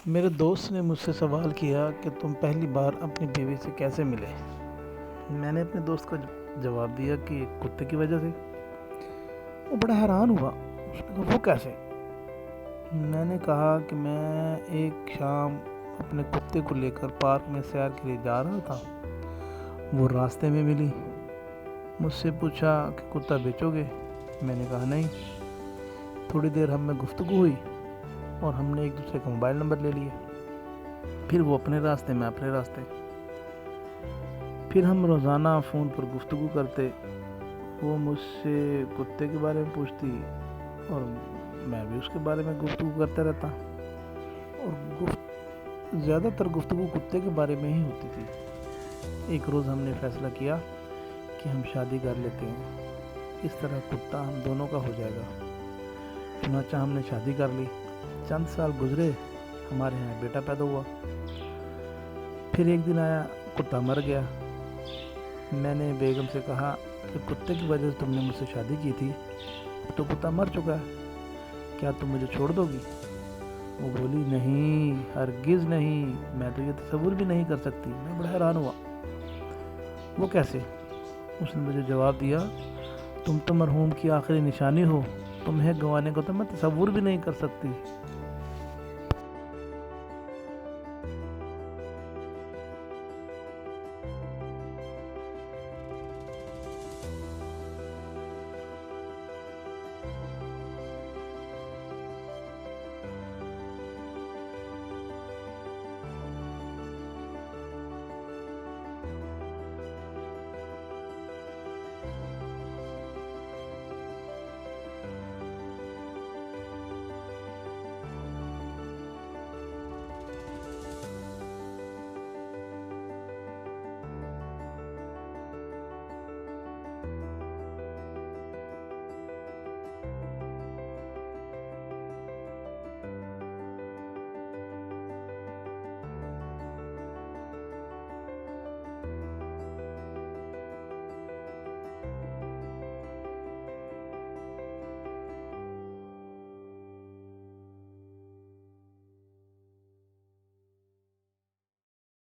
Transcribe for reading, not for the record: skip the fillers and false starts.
میرے دوست نے مجھ سے سوال کیا کہ تم پہلی بار اپنی بیوی سے کیسے ملے؟ میں نے اپنے دوست کو جواب دیا کہ ایک کتے کی وجہ سے۔ وہ بڑا حیران ہوا، اس نے کہا وہ کیسے؟ میں نے کہا کہ میں ایک شام اپنے کتے کو لے کر پارک میں سیر کے لیے جا رہا تھا۔ وہ راستے میں ملی، مجھ سے پوچھا کہ کتا بیچو گے؟ میں نے کہا نہیں۔ تھوڑی دیر ہم میں گفتگو ہوئی اور ہم نے ایک دوسرے کا موبائل نمبر لے لیے، پھر وہ اپنے راستے میں اپنے راستے۔ پھر ہم روزانہ فون پر گفتگو کرتے، وہ مجھ سے کتے کے بارے میں پوچھتی اور میں بھی اس کے بارے میں گفتگو کرتا رہتا، اور زیادہ تر گفتگو کتے کے بارے میں ہی ہوتی تھی۔ ایک روز ہم نے فیصلہ کیا کہ ہم شادی کر لیتے ہیں، اس طرح کتا ہم دونوں کا ہو جائے گا۔ چنانچہ ہم نے شادی کر لی۔ چند سال گزرے، ہمارے یہاں بیٹا پیدا ہوا۔ پھر ایک دن آیا، کتا مر گیا۔ میں نے بیگم سے کہا کہ کتے کی وجہ سے تم نے مجھ سے شادی کی تھی، اب تو کتا مر چکا ہے، کیا تم مجھے چھوڑ دو گی؟ وہ بولی نہیں، ہرگز نہیں، میں تو یہ تصور بھی نہیں کر سکتی۔ میں بڑا حیران ہوا، وہ کیسے؟ اس نے مجھے جواب دیا، تم تو مرحوم کی آخری نشانی ہو، تمہیں گنوانے کو تو میں تصور بھی نہیں کر سکتی۔